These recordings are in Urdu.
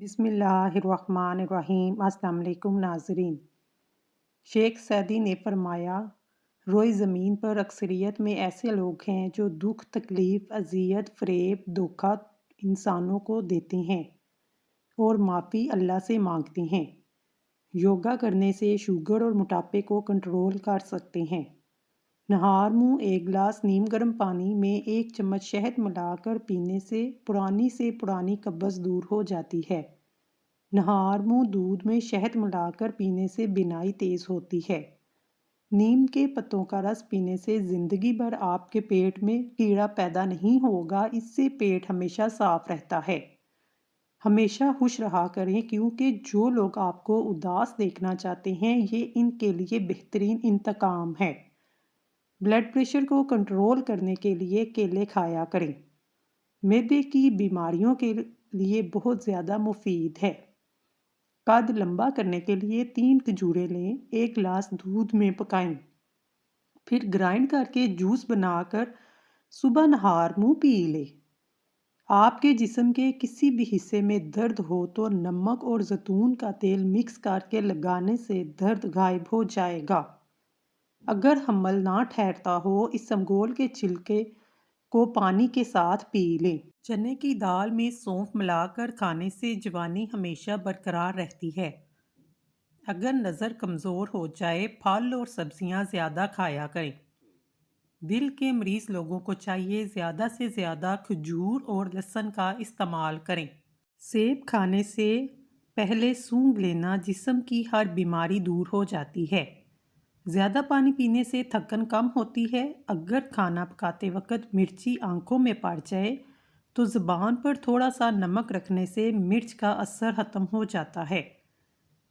بسم اللہ الرحمن الرحیم۔ السلام علیکم ناظرین۔ شیخ سعدی نے فرمایا، روئے زمین پر اکثریت میں ایسے لوگ ہیں جو دکھ، تکلیف، اذیت، فریب، دھوکہ انسانوں کو دیتے ہیں اور معافی اللہ سے مانگتے ہیں۔ یوگا کرنے سے شوگر اور موٹاپے کو کنٹرول کر سکتے ہیں۔ نہار منہ ایک گلاس نیم گرم پانی میں 1 چمچ شہد ملا کر پینے سے پرانی قبض دور ہو جاتی ہے۔ نہار منہ دودھ میں شہد ملا کر پینے سے بینائی تیز ہوتی ہے۔ نیم کے پتوں کا رس پینے سے زندگی بھر آپ کے پیٹ میں کیڑا پیدا نہیں ہوگا، اس سے پیٹ ہمیشہ صاف رہتا ہے۔ ہمیشہ خوش رہا کریں کیونکہ جو لوگ آپ کو اداس دیکھنا چاہتے ہیں یہ ان کے لیے بہترین انتقام ہے۔ بلڈ پریشر کو کنٹرول کرنے کے لیے کیلے کھایا کریں۔ معدے کی بیماریوں کے لیے بہت زیادہ مفید ہے۔ قد لمبا کرنے کے لیے 3 کھجوریں لیں، 1 گلاس دودھ میں پکائیں، پھر گرائنڈ کر کے جوس بنا کر صبح نہار منہ پی لیں۔ آپ کے جسم کے کسی بھی حصے میں درد ہو تو نمک اور زیتون کا تیل مکس کر کے لگانے سے درد غائب ہو جائے گا۔ اگر حمل نہ ٹھہرتا ہو، اسمگول کے چھلکے کو پانی کے ساتھ پی لیں۔ چنے کی دال میں سونف ملا کر کھانے سے جوانی ہمیشہ برقرار رہتی ہے۔ اگر نظر کمزور ہو جائے، پھل اور سبزیاں زیادہ کھایا کریں۔ دل کے مریض لوگوں کو چاہیے زیادہ سے زیادہ کھجور اور لہسن کا استعمال کریں۔ سیب کھانے سے پہلے سونگھ لینا جسم کی ہر بیماری دور ہو جاتی ہے۔ زیادہ پانی پینے سے تھکن کم ہوتی ہے۔ اگر کھانا پکاتے وقت مرچی آنکھوں میں پڑ جائے تو زبان پر تھوڑا سا نمک رکھنے سے مرچ کا اثر ختم ہو جاتا ہے۔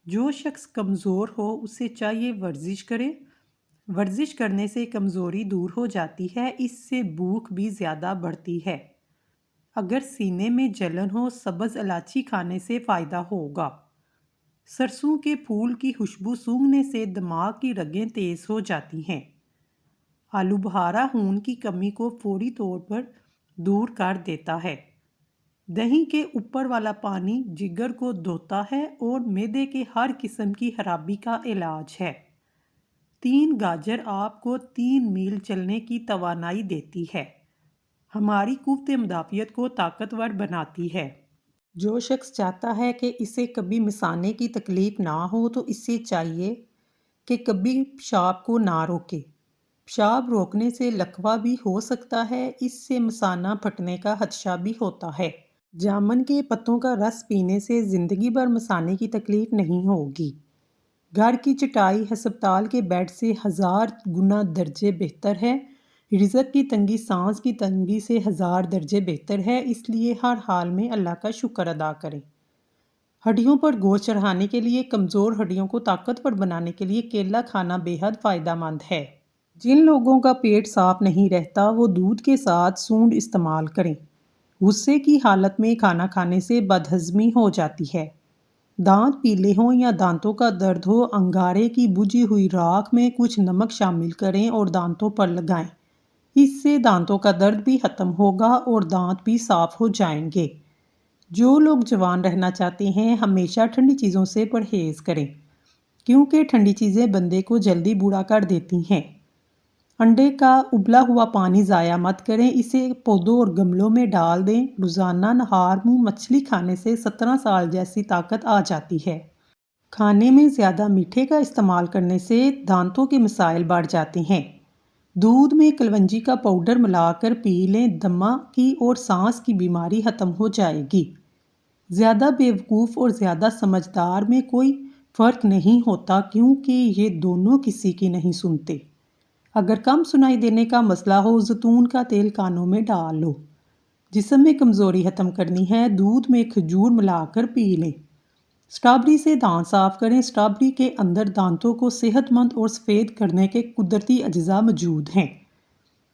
جو شخص کمزور ہو اسے چاہیے ورزش کرے۔ ورزش کرنے سے کمزوری دور ہو جاتی ہے، اس سے بھوک بھی زیادہ بڑھتی ہے۔ اگر سینے میں جلن ہو، سبز الائچی کھانے سے فائدہ ہوگا۔ سرسوں کے پھول کی خوشبو سونگھنے سے دماغ کی رگیں تیز ہو جاتی ہیں۔ آلو بخارا خون کی کمی کو فوری طور پر دور کر دیتا ہے۔ دہی کے اوپر والا پانی جگر کو دھوتا ہے اور معدے کے ہر قسم کی خرابی کا علاج ہے۔ 3 گاجر آپ کو 3 میل چلنے کی توانائی دیتی ہے۔ ہماری قوت مدافعت کو طاقتور بناتی ہے۔ جو شخص چاہتا ہے کہ اسے کبھی مثانے کی تکلیف نہ ہو تو اسے چاہیے کہ کبھی پیشاب کو نہ روکے۔ پیشاب روکنے سے لکوہ بھی ہو سکتا ہے، اس سے مثانہ پھٹنے کا خدشہ بھی ہوتا ہے۔ جامن کے پتوں کا رس پینے سے زندگی بھر مثانے کی تکلیف نہیں ہوگی۔ گھر کی چٹائی ہسپتال کے بیڈ سے 1000 گنا درجے بہتر ہے۔ رزق کی تنگی سانس کی تنگی سے 1000 درجے بہتر ہے، اس لیے ہر حال میں اللہ کا شکر ادا کریں۔ ہڈیوں پر گوشت چڑھانے کے لیے، کمزور ہڈیوں کو طاقتور بنانے کے لیے کیلا کھانا بے حد فائدہ مند ہے۔ جن لوگوں کا پیٹ صاف نہیں رہتا وہ دودھ کے ساتھ سونڈ استعمال کریں۔ غصے کی حالت میں کھانا کھانے سے بدہضمی ہو جاتی ہے۔ دانت پیلے ہوں یا دانتوں کا درد ہو، انگارے کی بجھی ہوئی راکھ میں کچھ نمک شامل کریں اور دانتوں پر لگائیں۔ اس سے دانتوں کا درد بھی ختم ہوگا اور دانت بھی صاف ہو جائیں گے۔ جو لوگ جوان رہنا چاہتے ہیں ہمیشہ ٹھنڈی چیزوں سے پرہیز کریں کیونکہ ٹھنڈی چیزیں بندے کو جلدی بوڑھا کر دیتی ہیں۔ انڈے کا ابلا ہوا پانی ضائع مت کریں، اسے پودوں اور گملوں میں ڈال دیں۔ روزانہ نہار منہ مچھلی کھانے سے 17 سال جیسی طاقت آ جاتی ہے۔ کھانے میں زیادہ میٹھے کا استعمال کرنے سے دانتوں کے مسائل بڑھ جاتے ہیں۔ دودھ میں کلونجی کا پاؤڈر ملا کر پی لیں، دمہ کی اور سانس کی بیماری ختم ہو جائے گی۔ زیادہ بیوقوف اور زیادہ سمجھدار میں کوئی فرق نہیں ہوتا کیونکہ یہ دونوں کسی کی نہیں سنتے۔ اگر کم سنائی دینے کا مسئلہ ہو، زیتون کا تیل کانوں میں ڈال لو۔ جسم میں کمزوری ختم کرنی ہے، دودھ میں کھجور ملا کر پی لیں۔ اسٹرابیری سے دانت صاف کریں۔ اسٹرابیری کے اندر دانتوں کو صحت مند اور سفید کرنے کے قدرتی اجزاء موجود ہیں۔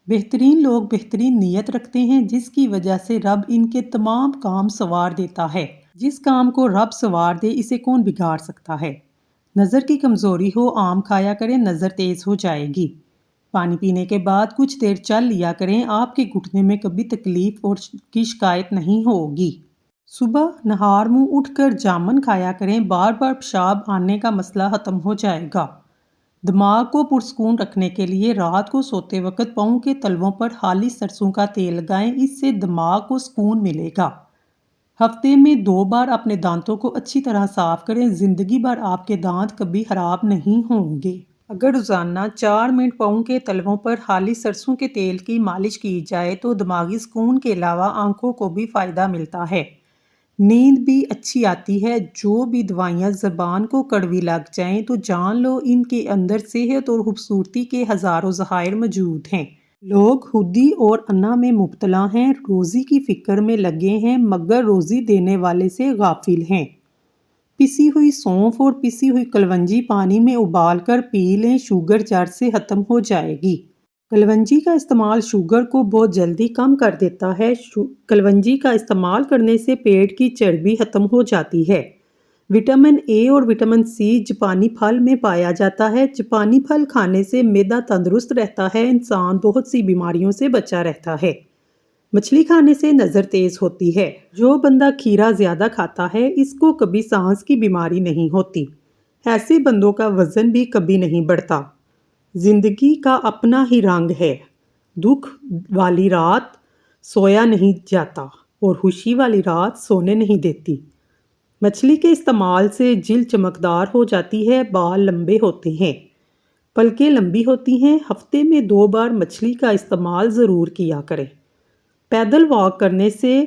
بہترین لوگ بہترین نیت رکھتے ہیں جس کی وجہ سے رب ان کے تمام کام سنوار دیتا ہے۔ جس کام کو رب سنوار دے اسے کون بگاڑ سکتا ہے۔ نظر کی کمزوری ہو، آم کھایا کریں، نظر تیز ہو جائے گی۔ پانی پینے کے بعد کچھ دیر چل لیا کریں، آپ کے گھٹنے میں کبھی تکلیف اور کی شکایت نہیں ہوگی۔ صبح نہار منہ اٹھ کر جامن کھایا کریں، بار بار پیشاب آنے کا مسئلہ ختم ہو جائے گا۔ دماغ کو پرسکون رکھنے کے لیے رات کو سوتے وقت پاؤں کے تلووں پر خالص سرسوں کا تیل لگائیں، اس سے دماغ کو سکون ملے گا۔ ہفتے میں 2 بار اپنے دانتوں کو اچھی طرح صاف کریں، زندگی بھر آپ کے دانت کبھی خراب نہیں ہوں گے۔ اگر روزانہ 4 منٹ پاؤں کے تلووں پر خالص سرسوں کے تیل کی مالش کی جائے تو دماغی سکون کے علاوہ آنکھوں کو بھی فائدہ ملتا ہے، نیند بھی اچھی آتی ہے۔ جو بھی دوائیاں زبان کو کڑوی لگ جائیں تو جان لو ان کے اندر صحت اور خوبصورتی کے ہزاروں ذخائر موجود ہیں۔ لوگ خودی اور انا میں مبتلا ہیں، روزی کی فکر میں لگے ہیں مگر روزی دینے والے سے غافل ہیں۔ پسی ہوئی سونف اور پسی ہوئی کلونجی پانی میں ابال کر پی لیں، شوگر جڑ سے ختم ہو جائے گی۔ کلونجی کا استعمال شوگر کو بہت جلدی کم کر دیتا ہے۔ کلونجی کا استعمال کرنے سے پیٹ کی چربی ختم ہو جاتی ہے۔ وٹامن اے اور وٹامن سی جاپانی پھل میں پایا جاتا ہے۔ جاپانی پھل کھانے سے معدہ تندرست رہتا ہے، انسان بہت سی بیماریوں سے بچا رہتا ہے۔ مچھلی کھانے سے نظر تیز ہوتی ہے۔ جو بندہ کھیرا زیادہ کھاتا ہے اس کو کبھی سانس کی بیماری نہیں ہوتی۔ ایسے بندوں کا وزن بھی کبھی نہیں بڑھتا۔ زندگی کا اپنا ہی رنگ ہے، دکھ والی رات سویا نہیں جاتا اور خوشی والی رات سونے نہیں دیتی۔ مچھلی کے استعمال سے جلد چمکدار ہو جاتی ہے، بال لمبے ہوتے ہیں، پلکیں لمبی ہوتی ہیں۔ ہفتے میں 2 بار مچھلی کا استعمال ضرور کیا کریں۔ پیدل واک کرنے سے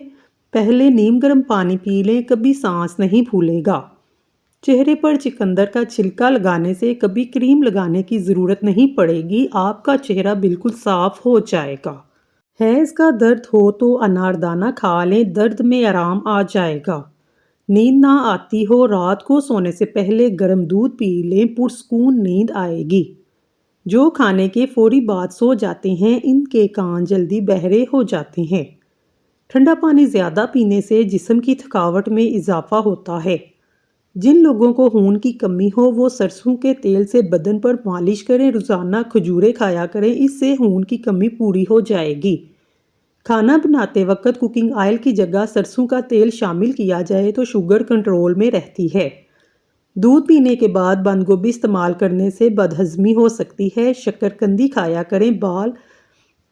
پہلے نیم گرم پانی پی لیں، کبھی سانس نہیں پھولے گا۔ چہرے پر چقندر کا چھلکا لگانے سے کبھی کریم لگانے کی ضرورت نہیں پڑے گی، آپ کا چہرہ بالکل صاف ہو جائے گا۔ حیض کا درد ہو تو اناردانہ کھا لیں، درد میں آرام آ جائے گا۔ نیند نہ آتی ہو، رات کو سونے سے پہلے گرم دودھ پی لیں، پرسکون نیند آئے گی۔ جو کھانے کے فوری بعد سو جاتے ہیں ان کے کان جلدی بہرے ہو جاتے ہیں۔ ٹھنڈا پانی زیادہ پینے سے جسم کی تھکاوٹ میں اضافہ ہوتا ہے۔ جن لوگوں کو خون کی کمی ہو وہ سرسوں کے تیل سے بدن پر مالش کریں، روزانہ کھجوریں کھایا کریں، اس سے خون کی کمی پوری ہو جائے گی۔ کھانا بناتے وقت کوکنگ آئل کی جگہ سرسوں کا تیل شامل کیا جائے تو شوگر کنٹرول میں رہتی ہے۔ دودھ پینے کے بعد بند گوبھی استعمال کرنے سے بدہضمی ہو سکتی ہے۔ شکرکندی کھایا کریں، بال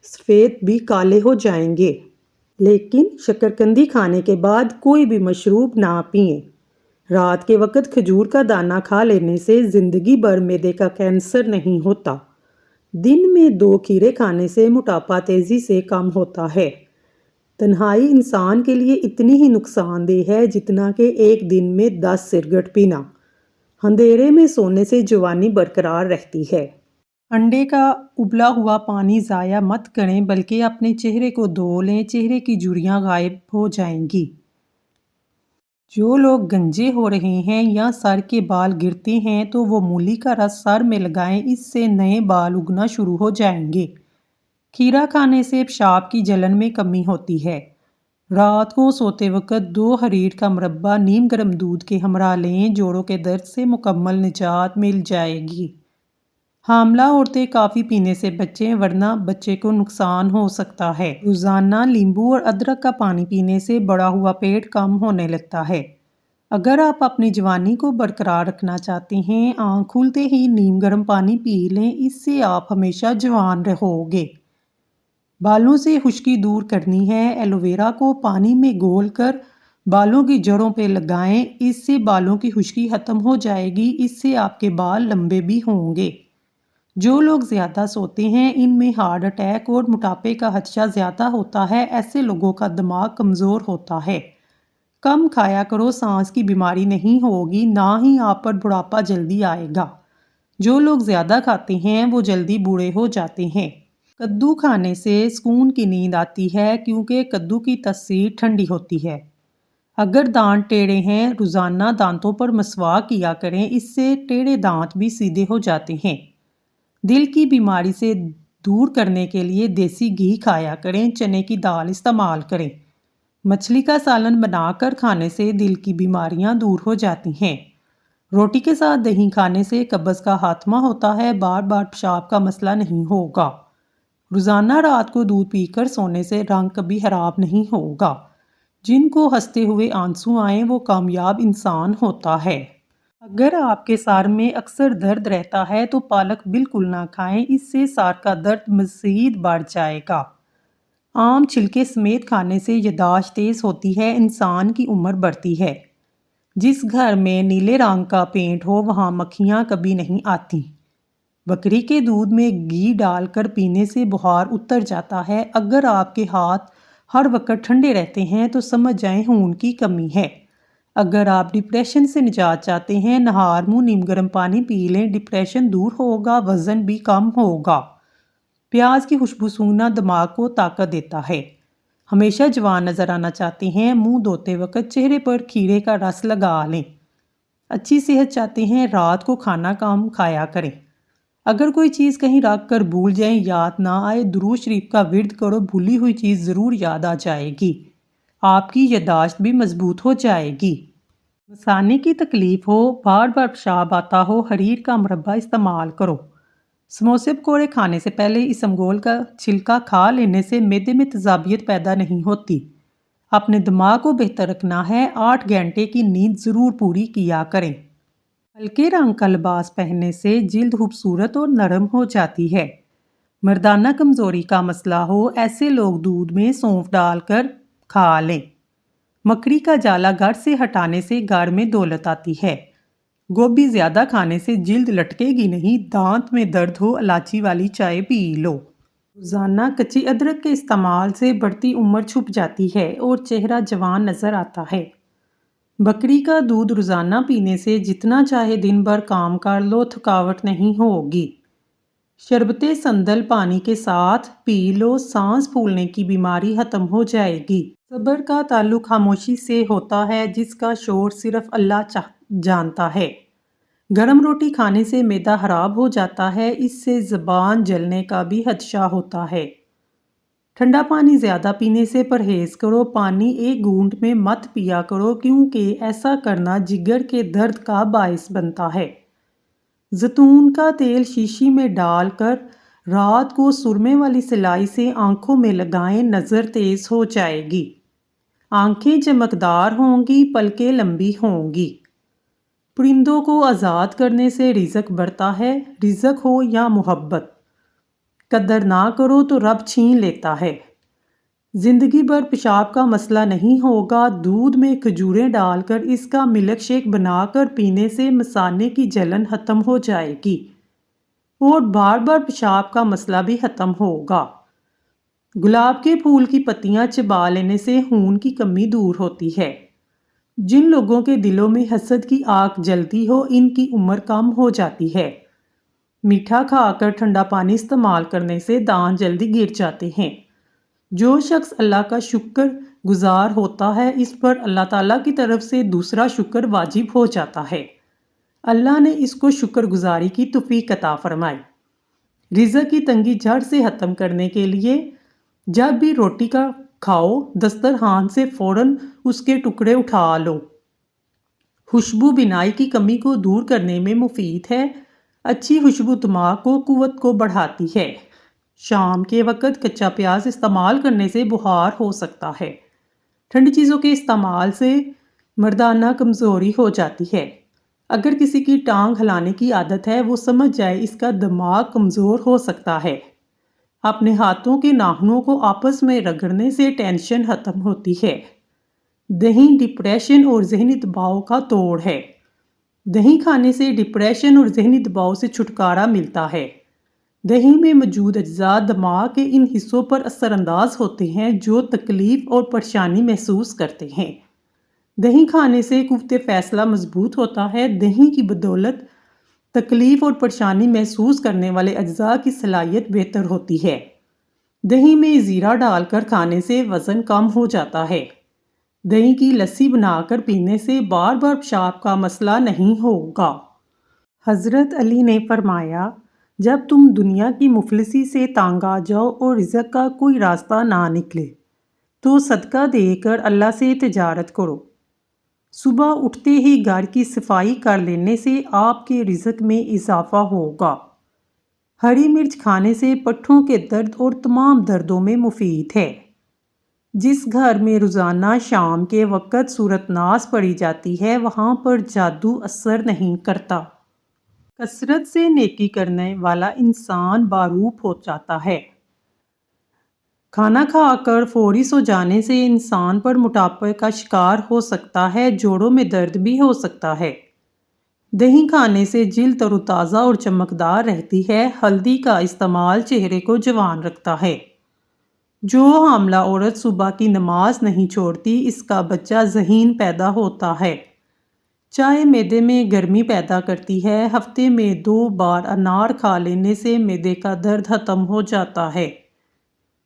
سفید بھی کالے ہو جائیں گے، لیکن شکرکندی کھانے کے بعد کوئی بھی مشروب نہ پئیں۔ رات کے وقت کھجور کا دانہ کھا لینے سے زندگی بھر معدے کا کینسر نہیں ہوتا۔ دن میں 2 کھیرے کھانے سے موٹاپا تیزی سے کم ہوتا ہے۔ تنہائی انسان کے لیے اتنی ہی نقصان دہ ہے جتنا کہ ایک دن میں 10 سگریٹ پینا۔ اندھیرے میں سونے سے جوانی برقرار رہتی ہے۔ انڈے کا ابلا ہوا پانی ضائع مت کریں بلکہ اپنے چہرے کو دھو لیں، چہرے کی جھریاں غائب ہو جائیں گی۔ جو لوگ گنجے ہو رہے ہیں یا سر کے بال گرتے ہیں تو وہ مولی کا رس سر میں لگائیں، اس سے نئے بال اگنا شروع ہو جائیں گے۔ کھیرا کھانے سے پیشاب کی جلن میں کمی ہوتی ہے۔ رات کو سوتے وقت 2 حریر کا مربع نیم گرم دودھ کے ہمراہ لیں، جوڑوں کے درد سے مکمل نجات مل جائے گی۔ حاملہ عورتیں کافی پینے سے بچیں ورنہ بچے کو نقصان ہو سکتا ہے۔ روزانہ لیمبو اور ادرک کا پانی پینے سے بڑا ہوا پیٹ کم ہونے لگتا ہے۔ اگر آپ اپنی جوانی کو برقرار رکھنا چاہتے ہیں، آنکھ کھلتے ہی نیم گرم پانی پی لیں، اس سے آپ ہمیشہ جوان رہو گے۔ بالوں سے خشکی دور کرنی ہے، ایلو ویرا کو پانی میں گھول کر بالوں کی جڑوں پہ لگائیں، اس سے بالوں کی خشکی ختم ہو جائے گی، اس سے آپ کے بال لمبے بھی ہوں گے۔ جو لوگ زیادہ سوتے ہیں ان میں ہارٹ اٹیک اور موٹاپے کا خدشہ زیادہ ہوتا ہے، ایسے لوگوں کا دماغ کمزور ہوتا ہے۔ کم کھایا کرو، سانس کی بیماری نہیں ہوگی، نہ ہی آپ پر بڑھاپا جلدی آئے گا۔ جو لوگ زیادہ کھاتے ہیں وہ جلدی بوڑھے ہو جاتے ہیں۔ کدو کھانے سے سکون کی نیند آتی ہے کیونکہ کدو کی تاثیر ٹھنڈی ہوتی ہے۔ اگر دانت ٹیڑھے ہیں، روزانہ دانتوں پر مسواک کیا کریں، اس سے ٹیڑھے دانت بھی سیدھے ہو جاتے ہیں۔ دل کی بیماری سے دور کرنے کے لیے دیسی گھی کھایا کریں، چنے کی دال استعمال کریں۔ مچھلی کا سالن بنا کر کھانے سے دل کی بیماریاں دور ہو جاتی ہیں۔ روٹی کے ساتھ دہی کھانے سے قبض کا خاتمہ ہوتا ہے، بار بار پیشاب کا مسئلہ نہیں ہوگا۔ روزانہ رات کو دودھ پی کر سونے سے رنگ کبھی خراب نہیں ہوگا۔ جن کو ہنستے ہوئے آنسو آئیں وہ کامیاب انسان ہوتا ہے۔ اگر آپ کے سر میں اکثر درد رہتا ہے تو پالک بالکل نہ کھائیں، اس سے سر کا درد مزید بڑھ جائے گا۔ آم چھلکے سمیت کھانے سے یادداشت تیز ہوتی ہے، انسان کی عمر بڑھتی ہے۔ جس گھر میں نیلے رنگ کا پینٹ ہو وہاں مکھیاں کبھی نہیں آتی۔ بکری کے دودھ میں گھی ڈال کر پینے سے بخار اتر جاتا ہے۔ اگر آپ کے ہاتھ ہر وقت ٹھنڈے رہتے ہیں تو سمجھ جائیں خون کی کمی ہے۔ اگر آپ ڈپریشن سے نجات چاہتے ہیں، نہار منہ نیم گرم پانی پی لیں، ڈپریشن دور ہوگا، وزن بھی کم ہوگا۔ پیاز کی خوشبو سونگھنا دماغ کو طاقت دیتا ہے۔ ہمیشہ جوان نظر آنا چاہتے ہیں، منہ دھوتے وقت چہرے پر کھیرے کا رس لگا لیں۔ اچھی صحت چاہتے ہیں، رات کو کھانا کم کھایا کریں۔ اگر کوئی چیز کہیں رکھ کر بھول جائیں، یاد نہ آئے، درود شریف کا ورد کرو، بھولی ہوئی چیز ضرور یاد آ جائے گی۔ آپ کی یادداشت بھی مضبوط ہو جائے گی۔ مثانے کی تکلیف ہو، بار بار پیشاب آتا ہو، حریر کا مربع استعمال کرو۔ سموسے پکوڑے کھانے سے پہلے اسمگول کا چھلکا کھا لینے سے معدے میں تیزابیت پیدا نہیں ہوتی۔ اپنے دماغ کو بہتر رکھنا ہے، 8 گھنٹے کی نیند ضرور پوری کیا کریں۔ ہلکے رنگ کا لباس پہننے سے جلد خوبصورت اور نرم ہو جاتی ہے۔ مردانہ کمزوری کا مسئلہ ہو، ایسے لوگ دودھ میں سونف ڈال کر کھا لیں۔ مکڑی کا جالا گھر سے ہٹانے سے گھر میں دولت آتی ہے۔ گوبھی زیادہ کھانے سے جلد لٹکے گی نہیں، دانت میں درد ہو الائچی والی چائے پی لو۔ روزانہ کچی ادرک کے استعمال سے بڑھتی عمر چھپ جاتی ہے اور چہرہ جوان نظر آتا ہے۔ بکری کا دودھ روزانہ پینے سے جتنا چاہے دن بھر کام کر لو، تھکاوٹ نہیں ہوگی۔ شربت سندل پانی کے ساتھ پی لو، سانس پھولنے کی بیماری ختم ہو جائے گی۔ صبر کا تعلق خاموشی سے ہوتا ہے، جس کا شور صرف اللہ جانتا ہے۔ گرم روٹی کھانے سے معدہ خراب ہو جاتا ہے، اس سے زبان جلنے کا بھی خدشہ ہوتا ہے۔ ٹھنڈا پانی زیادہ پینے سے پرہیز کرو، پانی ایک گھونٹ میں مت پیا کرو کیونکہ ایسا کرنا جگر کے درد کا باعث بنتا ہے۔ زیتون کا تیل شیشی میں ڈال کر رات کو سرمے والی سلائی سے آنکھوں میں لگائیں، نظر تیز ہو جائے گی۔ آنکھیں چمکدار ہوں گی، پلکیں لمبی ہوں گی۔ پرندوں کو آزاد کرنے سے رزق بڑھتا ہے، رزق ہو یا محبت۔ قدر نہ کرو تو رب چھین لیتا ہے۔ زندگی بھر پیشاب کا مسئلہ نہیں ہوگا، دودھ میں کھجوریں ڈال کر اس کا ملک شیک بنا کر پینے سے مثانے کی جلن ختم ہو جائے گی اور بار بار پیشاب کا مسئلہ بھی ختم ہوگا۔ گلاب کے پھول کی پتیاں چبا لینے سے خون کی کمی دور ہوتی ہے۔ جن لوگوں کے دلوں میں حسد کی آگ جلتی ہو، ان کی عمر کم ہو جاتی ہے۔ میٹھا کھا کر ٹھنڈا پانی استعمال کرنے سے دانت جلدی گر جاتے ہیں۔ جو شخص اللہ کا شکر گزار ہوتا ہے، اس پر اللہ تعالیٰ کی طرف سے دوسرا شکر واجب ہو جاتا ہے۔ اللہ نے اس کو شکر گزاری کی توفیق عطا فرمائی۔ رزق کی تنگی جڑ سے ختم کرنے کے لیے جب بھی روٹی کا کھاؤ، دسترخوان سے فوراً اس کے ٹکڑے اٹھا لو۔ خوشبو بینائی کی کمی کو دور کرنے میں مفید ہے۔ اچھی خوشبو دماغ کو قوت کو بڑھاتی ہے۔ شام کے وقت کچا پیاز استعمال کرنے سے بخار ہو سکتا ہے۔ ٹھنڈی چیزوں کے استعمال سے مردانہ کمزوری ہو جاتی ہے۔ اگر کسی کی ٹانگ ہلانے کی عادت ہے، وہ سمجھ جائے اس کا دماغ کمزور ہو سکتا ہے۔ اپنے ہاتھوں کے ناخنوں کو آپس میں رگڑنے سے ٹینشن ختم ہوتی ہے۔ دہی ڈپریشن اور ذہنی دباؤ کا توڑ ہے۔ دہی کھانے سے ڈپریشن اور ذہنی دباؤ سے چھٹکارا ملتا ہے۔ دہی میں موجود اجزاء دماغ کے ان حصوں پر اثر انداز ہوتے ہیں جو تکلیف اور پریشانی محسوس کرتے ہیں۔ دہی کھانے سے قوت فیصلہ مضبوط ہوتا ہے۔ دہی کی بدولت تکلیف اور پریشانی محسوس کرنے والے اجزاء کی صلاحیت بہتر ہوتی ہے۔ دہی میں زیرہ ڈال کر کھانے سے وزن کم ہو جاتا ہے۔ دہی کی لسی بنا کر پینے سے بار بار پیشاب کا مسئلہ نہیں ہوگا۔ حضرت علی نے فرمایا، جب تم دنیا کی مفلسی سے تنگ آ جاؤ اور رزق کا کوئی راستہ نہ نکلے تو صدقہ دے کر اللہ سے تجارت کرو۔ صبح اٹھتے ہی گھر کی صفائی کر لینے سے آپ کے رزق میں اضافہ ہوگا۔ ہری مرچ کھانے سے پٹھوں کے درد اور تمام دردوں میں مفید ہے۔ جس گھر میں روزانہ شام کے وقت سورۃ ناس پڑھی جاتی ہے وہاں پر جادو اثر نہیں کرتا۔ کثرت سے نیکی کرنے والا انسان باروپ ہو جاتا ہے۔ کھانا کھا کر فوری سو جانے سے انسان پر موٹاپے کا شکار ہو سکتا ہے، جوڑوں میں درد بھی ہو سکتا ہے۔ دہی کھانے سے جلد تر و تازہ اور چمکدار رہتی ہے۔ ہلدی کا استعمال چہرے کو جوان رکھتا ہے۔ جو حاملہ عورت صبح کی نماز نہیں چھوڑتی اس کا بچہ ذہین پیدا ہوتا ہے۔ چائے معدے میں گرمی پیدا کرتی ہے۔ ہفتے میں 2 بار انار کھا لینے سے معدے کا درد ختم ہو جاتا ہے۔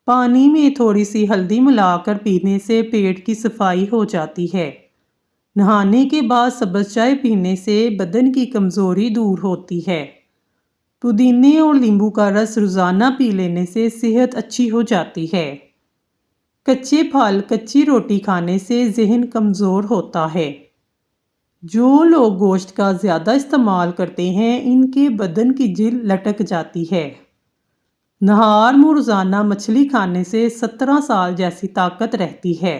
پانی میں تھوڑی سی ہلدی ملا کر پینے سے پیٹ کی صفائی ہو جاتی ہے۔ نہانے کے بعد سبز چائے پینے سے بدن کی کمزوری دور ہوتی ہے۔ پودینے اور لیمبو کا رس روزانہ پی لینے سے صحت اچھی ہو جاتی ہے۔ کچے پھل، کچی روٹی کھانے سے ذہن کمزور ہوتا ہے۔ جو لوگ گوشت کا زیادہ استعمال کرتے ہیں ان کے بدن کی جلد لٹک جاتی ہے۔ نہار منہ روزانہ مچھلی کھانے سے 17 سال جیسی طاقت رہتی ہے۔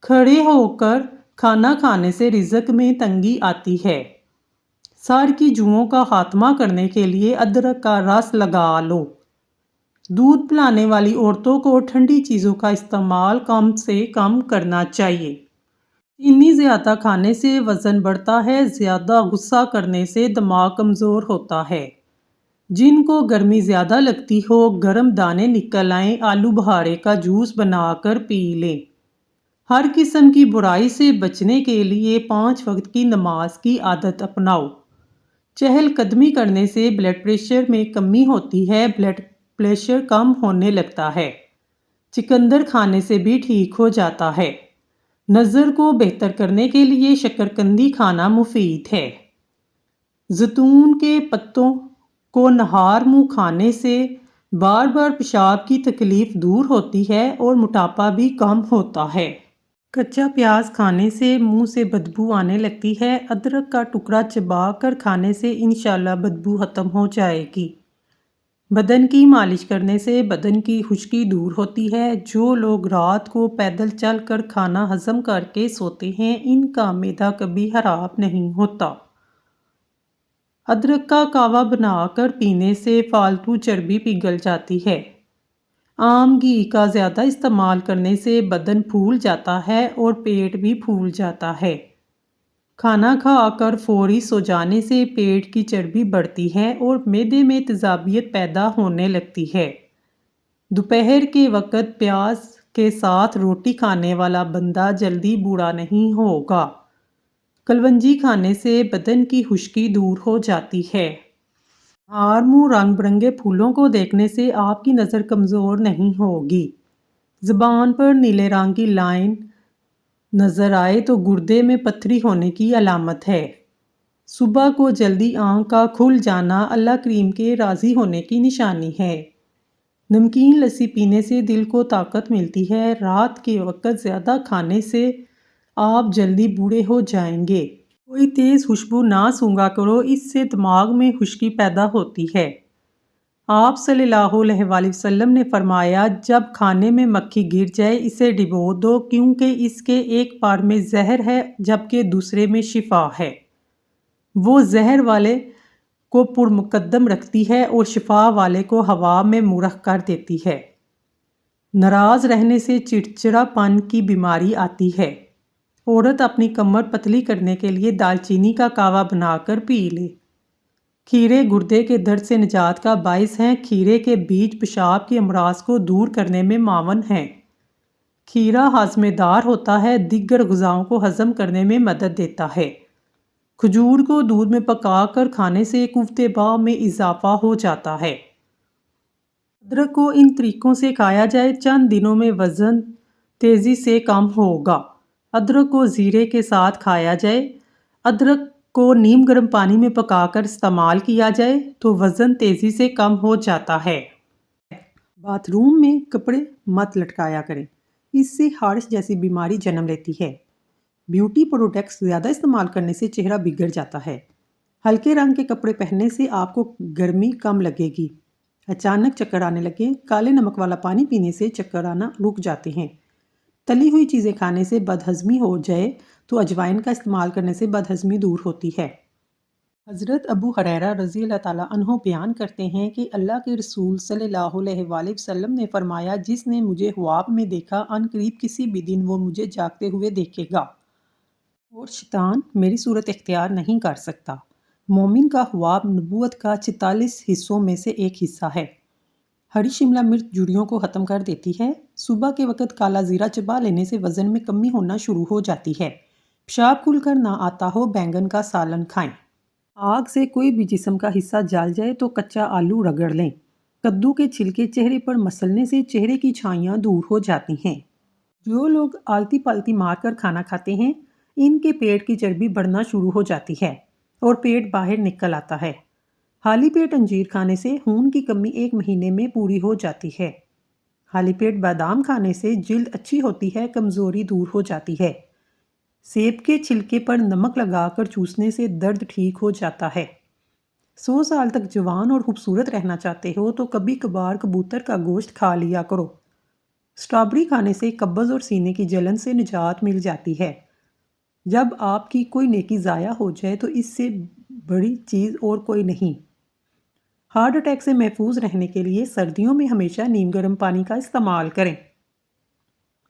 کھڑے ہو کر کھانا کھانے سے رزق میں تنگی آتی ہے۔ سر کی جوؤں کا خاتمہ کرنے کے لیے ادرک کا رس لگا لو۔ دودھ پلانے والی عورتوں کو ٹھنڈی چیزوں کا استعمال کم سے کم کرنا چاہیے۔ چینی زیادہ کھانے سے وزن بڑھتا ہے۔ زیادہ غصہ کرنے سے دماغ کمزور ہوتا ہے۔ جن کو گرمی زیادہ لگتی ہو گرم دانے نکل آئیں، آلو بخارے کا جوس بنا کر پی لیں۔ ہر قسم کی برائی سے بچنے کے لیے 5 وقت کی نماز کی عادت اپناؤ۔ چہل قدمی کرنے سے بلڈ پریشر میں کمی ہوتی ہے، بلڈ پریشر کم ہونے لگتا ہے۔ چقندر کھانے سے بھی ٹھیک ہو جاتا ہے۔ نظر کو بہتر کرنے کے لیے شکرقندی کھانا مفید ہے۔ زیتون کے پتوں کو نہار منہ کھانے سے بار بار پیشاب کی تکلیف دور ہوتی ہے اور موٹاپا بھی کم ہوتا ہے۔ کچا پیاز کھانے سے منہ سے بدبو آنے لگتی ہے۔ ادرک کا ٹکڑا چبا کر کھانے سے انشاءاللہ بدبو ختم ہو جائے گی۔ بدن کی مالش کرنے سے بدن کی خشکی دور ہوتی ہے۔ جو لوگ رات کو پیدل چل کر کھانا ہضم کر کے سوتے ہیں ان کا معدہ کبھی خراب نہیں ہوتا۔ ادرک کا کہوہ بنا کر پینے سے فالتو چربی پگھل جاتی ہے۔ عام گھی کا زیادہ استعمال کرنے سے بدن پھول جاتا ہے اور پیٹ بھی پھول جاتا ہے۔ کھانا کھا کر فوری سو جانے سے پیٹ کی چربی بڑھتی ہے اور معدے میں تیزابیت پیدا ہونے لگتی ہے۔ دوپہر کے وقت پیاز کے ساتھ روٹی کھانے والا بندہ جلدی بوڑھا نہیں ہوگا۔ کلونجی کھانے سے بدن کی خشکی دور ہو جاتی ہے۔ نہار منہ رنگ برنگے پھولوں کو دیکھنے سے آپ کی نظر کمزور نہیں ہوگی۔ زبان پر نیلے رنگ کی لائن نظر آئے تو گردے میں پتھری ہونے کی علامت ہے۔ صبح کو جلدی آنکھ کا کھل جانا اللہ کریم کے راضی ہونے کی نشانی ہے۔ نمکین لسی پینے سے دل کو طاقت ملتی ہے۔ رات کے وقت زیادہ کھانے سے آپ جلدی بوڑھے ہو جائیں گے۔ کوئی تیز خوشبو نہ سونگھا کرو، اس سے دماغ میں خشکی پیدا ہوتی ہے۔ آپ صلی اللہ علیہ وآلہ وسلم نے فرمایا جب کھانے میں مکھی گر جائے اسے ڈبو دو کیونکہ اس کے ایک پار میں زہر ہے جبکہ دوسرے میں شفا ہے۔ وہ زہر والے کو پرمقدم رکھتی ہے اور شفا والے کو ہوا میں مرخ کر دیتی ہے۔ ناراض رہنے سے چڑچڑا پن کی بیماری آتی ہے۔ عورت اپنی کمر پتلی کرنے کے لیے دال چینی کا کہوہ بنا کر پی لے۔ کھیرے گردے کے درد سے نجات کا باعث ہیں۔ کھیرے کے بیج پیشاب کے امراض کو دور کرنے میں معاون ہیں۔ کھیرا ہاضمے دار ہوتا ہے، دیگر غذاؤں کو ہضم کرنے میں مدد دیتا ہے۔ کھجور کو دودھ میں پکا کر کھانے سے قوت باہ میں اضافہ ہو جاتا ہے۔ ادرک کو ان طریقوں سے کھایا جائے چند دنوں میں وزن تیزی سے کم ہوگا۔ ادرک کو زیرے کے ساتھ کھایا جائے۔ ادرک کو نیم گرم پانی میں پکا کر استعمال کیا جائے تو وزن تیزی سے کم ہو جاتا ہے۔ باتھ روم میں کپڑے مت لٹکایا کریں، اس سے خارش جیسی بیماری جنم لیتی ہے۔ بیوٹی پروڈکٹس زیادہ استعمال کرنے سے چہرہ بگڑ جاتا ہے۔ ہلکے رنگ کے کپڑے پہننے سے آپ کو گرمی کم لگے گی۔ اچانک چکر آنے لگے، کالے نمک والا پانی پینے سے چکر آنا رک جاتے ہیں۔ تلی ہوئی چیزیں کھانے سے بدہضمی ہو جائے تو اجوائن کا استعمال کرنے سے بدہضمی دور ہوتی ہے۔ حضرت ابو ہریرہ رضی اللہ تعالیٰ عنہ بیان کرتے ہیں کہ اللہ کے رسول صلی اللہ علیہ وآلہ وسلم نے فرمایا، جس نے مجھے خواب میں دیکھا عن قریب کسی بھی دن وہ مجھے جاگتے ہوئے دیکھے گا، اور شیطان میری صورت اختیار نہیں کر سکتا۔ مومن کا خواب نبوت کا 46 حصوں میں سے ایک حصہ ہے۔ ہری شملہ مرچ جوڑیوں کو ختم کر دیتی ہے۔ صبح کے وقت کالا زیرہ چبا لینے سے وزن میں کمی ہونا شروع ہو جاتی ہے۔ پیشاب کھل کر نہ آتا ہو، بینگن کا سالن کھائیں۔ آگ سے کوئی بھی جسم کا حصہ جل جائے تو کچا آلو رگڑ لیں۔ کدو کے چھلکے چہرے پر مسلنے سے چہرے کی چھائیاں دور ہو جاتی ہیں۔ جو لوگ آلتی پالتی مار کر کھانا کھاتے ہیں، ان کے پیٹ کی چربی بڑھنا شروع ہو جاتی ہے اور پیٹ باہر نکل آتا ہے۔ خالی پیٹ انجیر کھانے سے خون کی کمی 1 مہینے میں پوری ہو جاتی ہے۔ خالی پیٹ بادام کھانے سے جلد اچھی ہوتی ہے، کمزوری دور ہو جاتی ہے۔ سیب کے چھلکے پر نمک لگا کر چوسنے سے درد ٹھیک ہو جاتا ہے۔ 100 سال تک جوان اور خوبصورت رہنا چاہتے ہو تو کبھی کبھار کبوتر کا گوشت کھا لیا کرو۔ اسٹرابری کھانے سے قبض اور سینے کی جلن سے نجات مل جاتی ہے۔ جب آپ کی کوئی نیکی ضائع ہو جائے تو اس سے بڑی چیز اور کوئی نہیں۔ ہارٹ اٹیک سے محفوظ رہنے کے لیے سردیوں میں ہمیشہ نیم گرم پانی کا استعمال کریں۔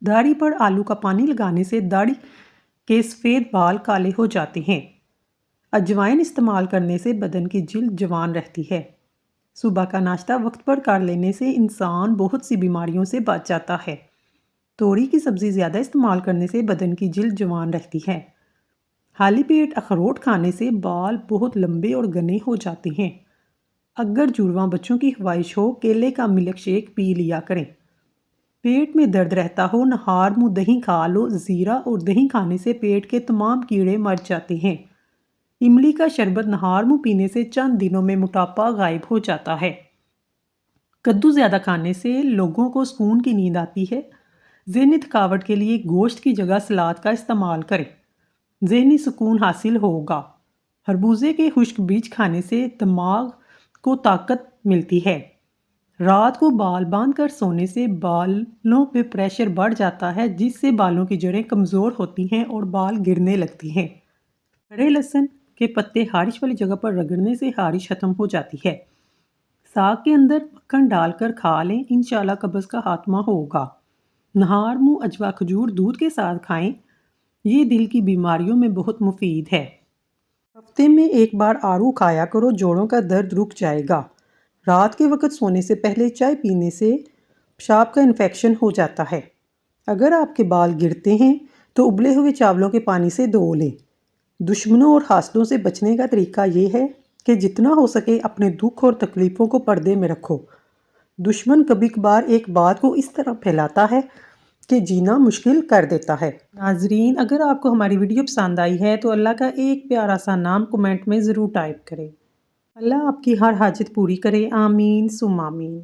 داڑھی پر آلو کا پانی لگانے سے داڑھی کے سفید بال کالے ہو جاتے ہیں۔ اجوائن استعمال کرنے سے بدن کی جلد جوان رہتی ہے۔ صبح کا ناشتہ وقت پر کر لینے سے انسان بہت سی بیماریوں سے بچ جاتا ہے۔ توری کی سبزی زیادہ استعمال کرنے سے بدن کی جلد جوان رہتی ہے۔ خالی پیٹ اخروٹ کھانے سے بال بہت لمبے اور گھنے ہو جاتے ہیں۔ اگر جڑواں بچوں کی خواہش ہو، کیلے کا ملک شیک پی لیا کریں۔ پیٹ میں درد رہتا ہو، نہار منہ دہی کھا لو۔ زیرہ اور دہی کھانے سے پیٹ کے تمام کیڑے مر جاتے ہیں۔ املی کا شربت نہار منہ پینے سے چند دنوں میں موٹاپا غائب ہو جاتا ہے۔ کدو زیادہ کھانے سے لوگوں کو سکون کی نیند آتی ہے۔ ذہنی تھکاوٹ کے لیے گوشت کی جگہ سلاد کا استعمال کریں، ذہنی سکون حاصل ہوگا۔ خربوزے کے خشک بیج کھانے سے دماغ کو طاقت ملتی ہے۔ رات کو بال باندھ کر سونے سے بالوں پہ پریشر بڑھ جاتا ہے، جس سے بالوں کی جڑیں کمزور ہوتی ہیں اور بال گرنے لگتی ہیں۔ ہرے لہسن کے پتے خارش والی جگہ پر رگڑنے سے خارش ختم ہو جاتی ہے۔ ساگ کے اندر مکھن ڈال کر کھا لیں، انشاءاللہ قبض کا خاتمہ ہوگا۔ نہار منہ اجوا کھجور دودھ کے ساتھ کھائیں، یہ دل کی بیماریوں میں بہت مفید ہے۔ ہفتے میں 1 بار آڑو کھایا کرو، جوڑوں کا درد رک جائے گا۔ رات کے وقت سونے سے پہلے چائے پینے سے پیشاب کا انفیکشن ہو جاتا ہے۔ اگر آپ کے بال گرتے ہیں تو ابلے ہوئے چاولوں کے پانی سے دھو لیں۔ دشمنوں اور حاسدوں سے بچنے کا طریقہ یہ ہے کہ جتنا ہو سکے اپنے دکھ اور تکلیفوں کو پردے میں رکھو۔ دشمن کبھی کبھار ایک بات کو اس طرح پھیلاتا ہے کہ جینا مشکل کر دیتا ہے۔ ناظرین، اگر آپ کو ہماری ویڈیو پسند آئی ہے تو اللہ کا ایک پیارا سا نام کمنٹ میں ضرور ٹائپ کریں۔ اللہ آپ کی ہر حاجت پوری کرے، آمین ثم آمین۔